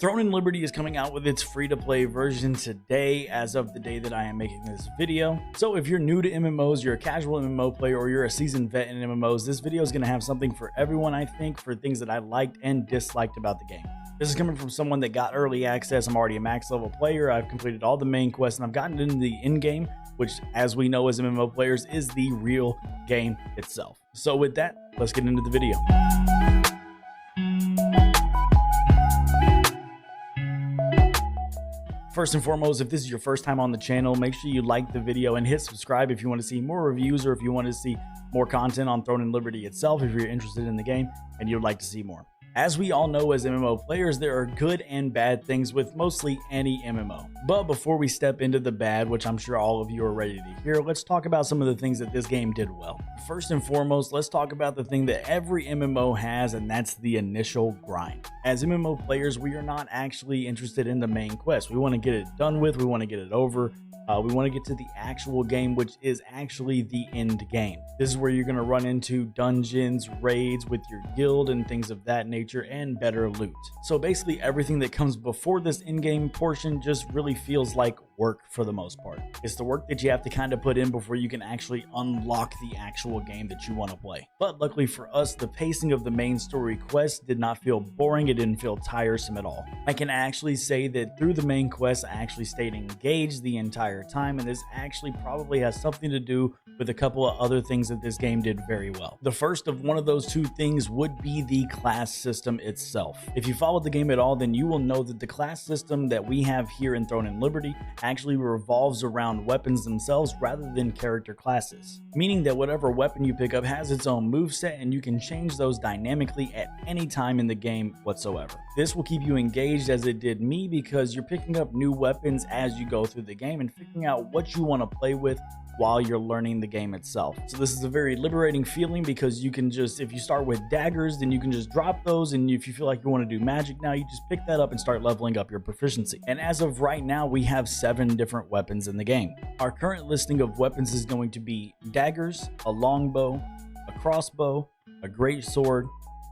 Throne and Liberty is coming out with its free-to-play version today as of the day that I am making this video. So if you're new to MMOs, you're a casual MMO player, or you're a seasoned vet in MMOs, this video is going to have something for everyone, I think, for things that I liked and disliked about the game. This is coming from someone that got early access. I'm already a max level player. I've completed all the main quests and I've gotten into the end game, which, as we know as MMO players, is the real game itself. So with that, let's get into the video. First and foremost, if this is your first time on the channel, make sure you like the video and hit subscribe if you want to see more reviews, or if you want to see more content on Throne and Liberty itself, if you're interested in the game and you'd like to see more. As we all know as MMO players, there are good and bad things with mostly any MMO. But before we step into the bad, which I'm sure all of you are ready to hear, let's talk about some of the things that this game did well. First and foremost, let's talk about the thing that every MMO has, and that's the initial grind. As MMO players, we are not actually interested in the main quest. We want to get it done with, we want to get it over. We want to get to the actual game, which is actually the end game. This is where you're going to run into dungeons, raids with your guild, and things of that nature, and better loot. So basically everything that comes before this end game portion just really feels like work for the most part. It's the work that you have to kind of put in before you can actually unlock the actual game that you want to play. But luckily for us, the pacing of the main story quest did not feel boring. It didn't feel tiresome at all. I can actually say that through the main quest, I actually stayed engaged the entire time, and this actually probably has something to do with a couple of other things that this game did very well. The first of one of those two things would be the class system itself. If you followed the game at all, then you will know that the class system that we have here in Throne and Liberty actually revolves around weapons themselves rather than character classes, meaning that whatever weapon you pick up has its own moveset, and you can change those dynamically at any time in the game whatsoever. This will keep you engaged, as it did me, because you're picking up new weapons as you go through the game and figuring out what you want to play with while you're learning the game itself. So this is a very liberating feeling, because you can just, if you start with daggers, then you can just drop those, and if you feel like you want to do magic now, you just pick that up and start leveling up your proficiency. And as of right now, we have 7 different weapons in the game. Our current listing of weapons is going to be daggers, a longbow, a crossbow, a great sword,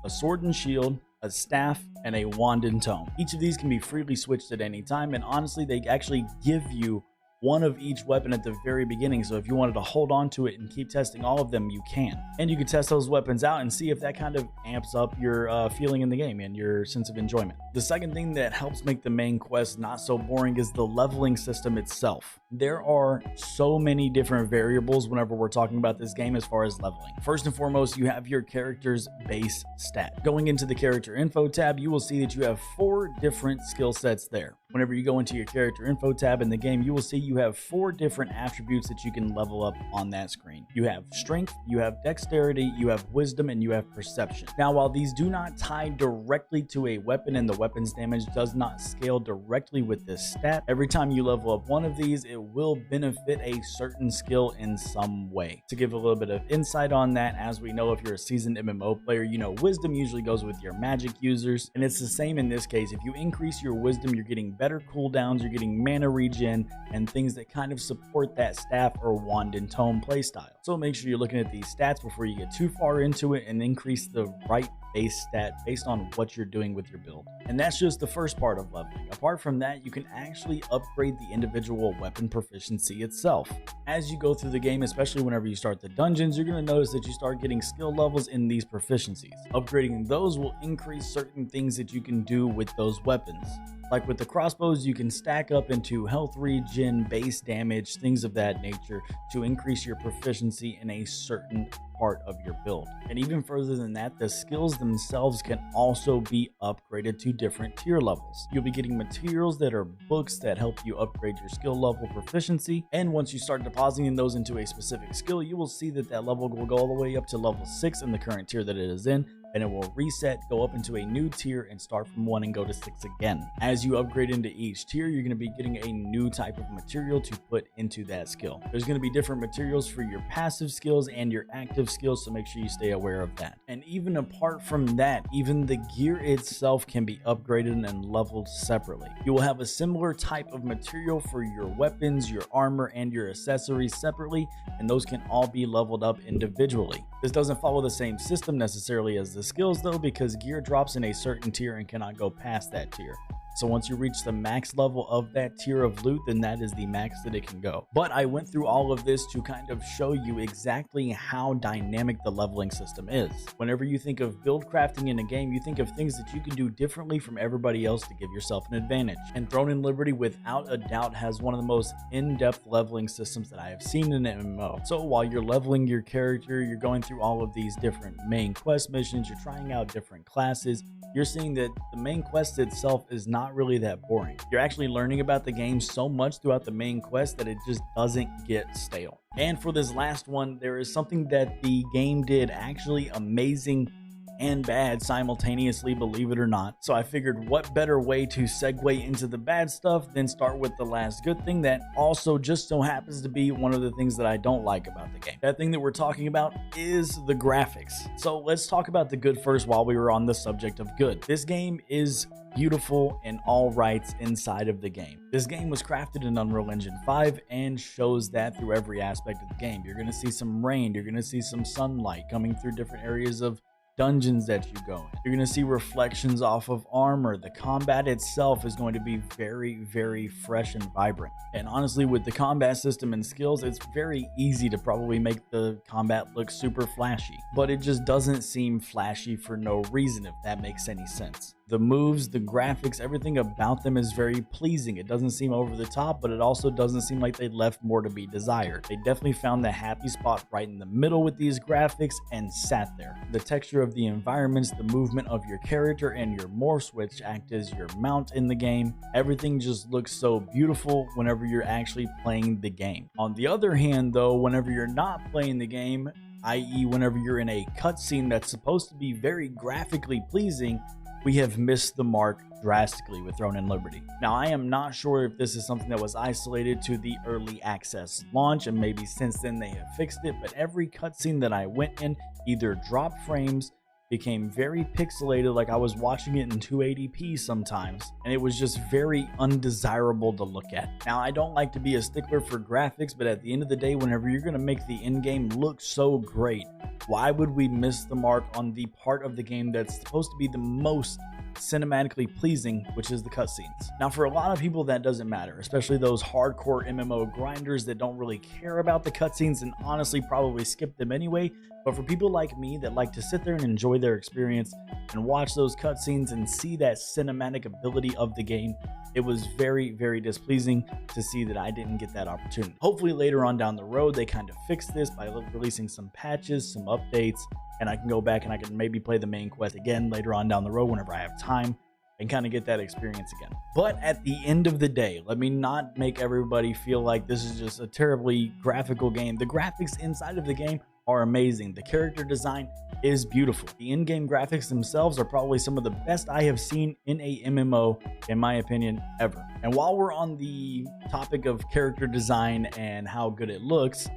a sword and shield, a staff, and a wand and tome. Each of these can be freely switched at any time, and honestly, they actually give you one of each weapon at the very beginning, so if you wanted to hold on to it and keep testing all of them, you can. And you can test those weapons out and see if that kind of amps up your feeling in the game and your sense of enjoyment. The second thing that helps make the main quest not so boring is the leveling system itself. There are so many different variables whenever we're talking about this game as far as leveling. First and foremost, you have your character's base stat. Going into the character info tab, you will see that you have 4 different skill sets there. Whenever you go into your character info tab in the game, you will see you have 4 different attributes that you can level up on that screen. You have strength, you have dexterity, you have wisdom, and you have perception. Now, while these do not tie directly to a weapon and the weapon's damage does not scale directly with this stat, every time you level up one of these, it will benefit a certain skill in some way. To give a little bit of insight on that, as we know, if you're a seasoned MMO player, you know wisdom usually goes with your magic users, and it's the same in this case. If you increase your wisdom, you're getting better cooldowns, you're getting mana regen, and things that kind of support that staff or wand and tome playstyle. So make sure you're looking at these stats before you get too far into it, and increase the right base stat based on what you're doing with your build. And that's just the first part of leveling. Apart from that, you can actually upgrade the individual weapon proficiency itself. As you go through the game, especially whenever you start the dungeons, you're going to notice that you start getting skill levels in these proficiencies. Upgrading those will increase certain things that you can do with those weapons. Like with the crossbows, you can stack up into health regen, base damage, things of that nature to increase your proficiency in a certain part of your build. And even further than that, the skills themselves can also be upgraded to different tier levels. You'll be getting materials that are books that help you upgrade your skill level proficiency, and once you start depositing those into a specific skill, you will see that that level will go all the way up to level 6 in the current tier that it is in, and it will reset, go up into a new tier, and start from 1 and go to 6 again. As you upgrade into each tier, you're going to be getting a new type of material to put into that skill. There's going to be different materials for your passive skills and your active skills, so make sure you stay aware of that. And even apart from that, even the gear itself can be upgraded and leveled separately. You will have a similar type of material for your weapons, your armor, and your accessories separately, and those can all be leveled up individually. This doesn't follow the same system necessarily as the skills though, because gear drops in a certain tier and cannot go past that tier. So once you reach the max level of that tier of loot, then that is the max that it can go. But I went through all of this to kind of show you exactly how dynamic the leveling system is. Whenever you think of build crafting in a game, you think of things that you can do differently from everybody else to give yourself an advantage. And Throne in Liberty, without a doubt, has one of the most in-depth leveling systems that I have seen in an MMO. So while you're leveling your character, you're going through all of these different main quest missions, you're trying out different classes, you're seeing that the main quest itself is not really that boring. You're actually learning about the game so much throughout the main quest that it just doesn't get stale. And for this last one, there is something that the game did actually amazing and bad simultaneously, believe it or not. So I figured what better way to segue into the bad stuff than start with the last good thing that also just so happens to be one of the things that I don't like about the game. That thing that we're talking about is the graphics. So let's talk about the good first while we were on the subject of good. This game is beautiful in all rights inside of the game. This game was crafted in Unreal Engine 5 and shows that through every aspect of the game. You're going to see some rain, you're going to see some sunlight coming through different areas of dungeons that you go in. You're going to see reflections off of armor. The combat itself is going to be very, very fresh and vibrant. And honestly, with the combat system and skills, it's very easy to probably make the combat look super flashy, but it just doesn't seem flashy for no reason, if that makes any sense. The moves, the graphics, everything about them is very pleasing. It doesn't seem over the top, but it also doesn't seem like they left more to be desired. They definitely found the happy spot right in the middle with these graphics and sat there. The texture of the environments, the movement of your character, and your morphs, which act as your mount in the game, everything just looks so beautiful whenever you're actually playing the game. On the other hand, though, whenever you're not playing the game, i.e. whenever you're in a cutscene that's supposed to be very graphically pleasing, we have missed the mark drastically with Throne in Liberty. Now, I am not sure if this is something that was isolated to the early access launch, and maybe since then they have fixed it, but every cutscene that I went in either dropped frames, became very pixelated, like I was watching it in 280p sometimes, and it was just very undesirable to look at. Now, I don't like to be a stickler for graphics, but at the end of the day, whenever you're going to make the in-game look so great, why would we miss the mark on the part of the game that's supposed to be the most cinematically pleasing, which is the cutscenes? Now, for a lot of people, that doesn't matter, especially those hardcore MMO grinders that don't really care about the cutscenes and honestly probably skip them anyway. But for people like me that like to sit there and enjoy their experience and watch those cutscenes and see that cinematic ability of the game, it was very, very displeasing to see that I didn't get that opportunity. Hopefully later on down the road, they kind of fix this by releasing some patches, some updates, and I can go back and I can maybe play the main quest again later on down the road whenever I have time and kind of get that experience again. But at the end of the day, let me not make everybody feel like this is just a terribly graphical game. The graphics inside of the game are amazing. The character design is beautiful. The in-game graphics themselves are probably some of the best I have seen in a MMO, in my opinion, ever. And while we're on the topic of character design and how good it looks,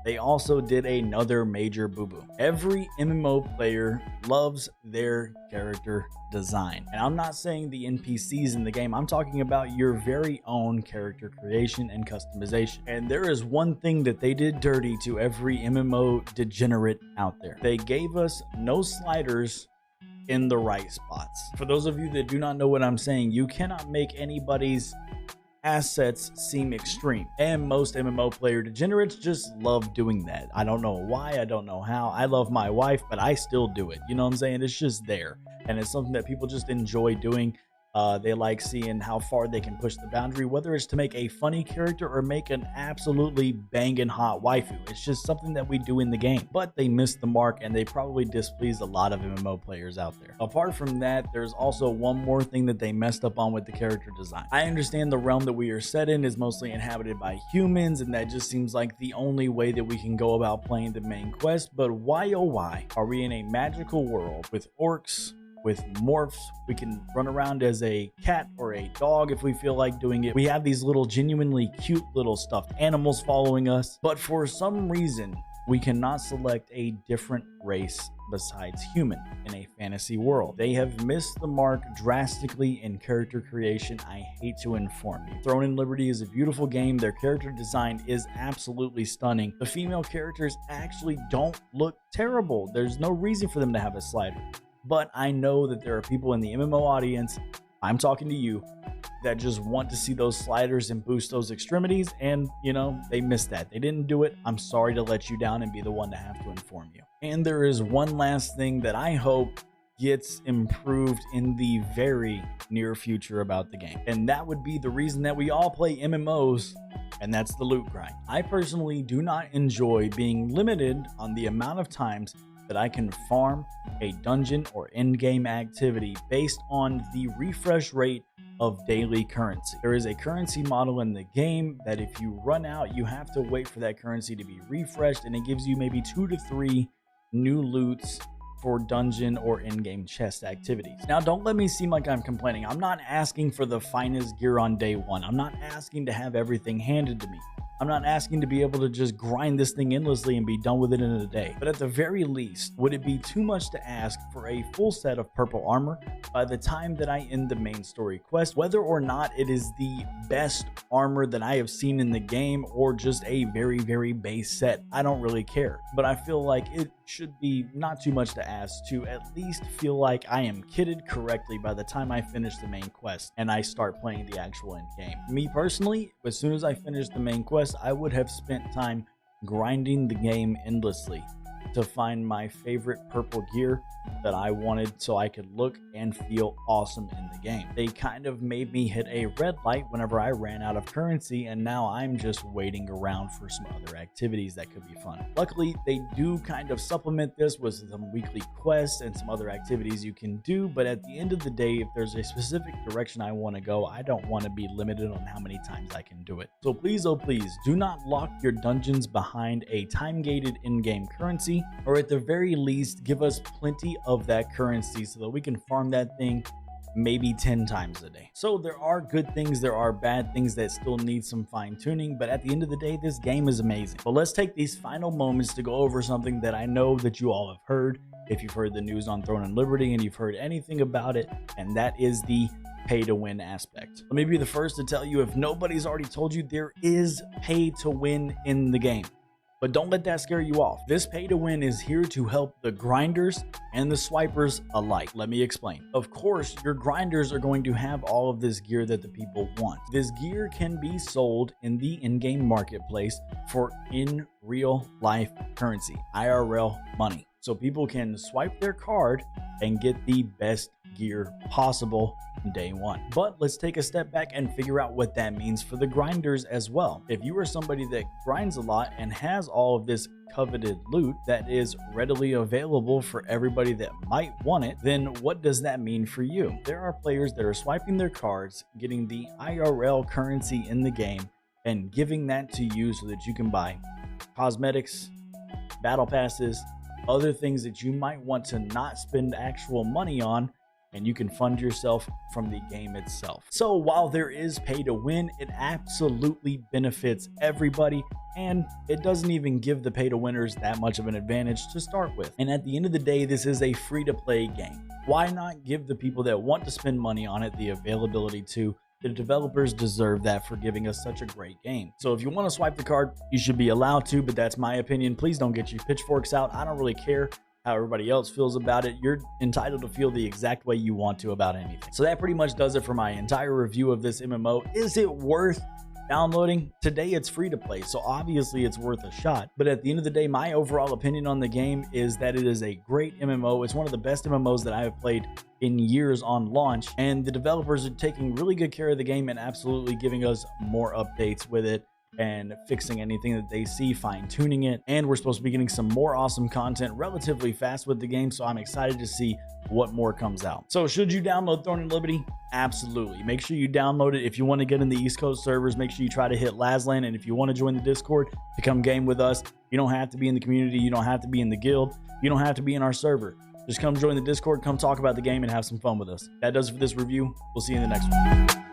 they also did another major boo-boo. Every MMO player loves their character design. And I'm not saying the NPCs in the game, I'm talking about your very own character creation and customization. And there is one thing that they did dirty to every MMO degenerate out there. They gave us no sliders in the right spots. For those of you that do not know what I'm saying, you cannot make anybody's assets seem extreme, and most MMO player degenerates just love doing that. I don't know why, I don't know how. I love my wife, but I still do it. You know what I'm saying? It's just there, and it's something that people just enjoy doing. They like seeing how far they can push the boundary, whether it's to make a funny character or make an absolutely banging hot waifu. It's just something that we do in the game, but they missed the mark and they probably displeased a lot of MMO players out there. Apart from that, there's also one more thing that they messed up on with the character design. I understand the realm that we are set in is mostly inhabited by humans, and that just seems like the only way that we can go about playing the main quest, but why oh why are we in a magical world with orcs, with morphs? We can run around as a cat or a dog if we feel like doing it. We have these little genuinely cute little stuffed animals following us, but for some reason we cannot select a different race besides human in a fantasy world. They have missed the mark drastically in character creation. I hate to inform you. Throne in Liberty is a beautiful game. Their character design is absolutely stunning. The female characters actually don't look terrible. There's no reason for them to have a slider. But I know that there are people in the MMO audience I'm talking to you that just want to see those sliders and boost those extremities, and you know, they missed that. They didn't do it. I'm sorry to let you down and be the one to have to inform you. And there is one last thing that I hope gets improved in the very near future about the game, and that would be the reason that we all play MMOs, and that's the loot grind. I personally do not enjoy being limited on the amount of times that I can farm a dungeon or in-game activity based on the refresh rate of daily currency. There is a currency model in the game that if you run out, you have to wait for that currency to be refreshed, and it gives you maybe 2 to 3 new loots for dungeon or in-game chest activities. Now, don't let me seem like I'm complaining. I'm not asking for the finest gear on day one. I'm not asking to have everything handed to me. I'm not asking to be able to just grind this thing endlessly and be done with it in a day. But at the very least, would it be too much to ask for a full set of purple armor by the time that I end the main story quest? Whether or not it is the best armor that I have seen in the game or just a very, very base set, I don't really care. But I feel like it should be not too much to ask to at least feel like I am kitted correctly by the time I finish the main quest and I start playing the actual end game. Me personally, as soon as I finish the main quest, I would have spent time grinding the game endlessly to find my favorite purple gear that I wanted so I could look and feel awesome in the game. They kind of made me hit a red light whenever I ran out of currency, and now I'm just waiting around for some other activities that could be fun. Luckily, they do kind of supplement this with some weekly quests and some other activities you can do, but at the end of the day, if there's a specific direction I want to go, I don't want to be limited on how many times I can do it. So please, oh please, do not lock your dungeons behind a time-gated in-game currency, or at the very least, give us plenty of that currency so that we can farm that thing maybe 10 times a day. So there are good things, there are bad things that still need some fine tuning, but at the end of the day, this game is amazing. But let's take these final moments to go over something that I know that you all have heard, if you've heard the news on Throne and Liberty and you've heard anything about it, and that is the pay to win aspect. Let me be the first to tell you, if nobody's already told you, there is pay to win in the game. But don't let that scare you off. This pay to win is here to help the grinders and the swipers alike. Let me explain. Of course, your grinders are going to have all of this gear that the people want. This gear can be sold in the in-game marketplace for in real life currency, IRL money. So people can swipe their card and get the best gear possible day one. But let's take a step back and figure out what that means for the grinders as well. If you are somebody that grinds a lot and has all of this coveted loot that is readily available for everybody that might want it, then what does that mean for you? There are players that are swiping their cards, getting the IRL currency in the game, and giving that to you so that you can buy cosmetics, battle passes, other things that you might want to not spend actual money on, and you can fund yourself from the game itself. So while there is pay to win, it absolutely benefits everybody, and it doesn't even give the pay to winners that much of an advantage to start with. And at the end of the day, this is a free to play game. Why not give the people that want to spend money on it the availability to? The developers deserve that for giving us such a great game. So if you want to swipe the card, you should be allowed to, but that's my opinion. Please don't get your pitchforks out. I don't really care how everybody else feels about it. You're entitled to feel the exact way you want to about anything. So that pretty much does it for my entire review of this MMO. Is it worth downloading? Today it's free to play, so obviously it's worth a shot. But at the end of the day, my overall opinion on the game is that it is a great MMO. It's one of the best MMOs that I have played in years on launch, and the developers are taking really good care of the game and absolutely giving us more updates with it and fixing anything that they see, fine-tuning it. And we're supposed to be getting some more awesome content relatively fast with the game, so I'm excited to see what more comes out. So should you download Throne and Liberty? Absolutely. Make sure you download it. If you want to get in the East Coast servers, make sure you try to hit Lasland, and if you want to join the Discord to come game with us, you don't have to be in the community, you don't have to be in the guild, you don't have to be in our server. Just come join the Discord, come talk about the game, and have some fun with us. That does it for this review. We'll see you in the next one.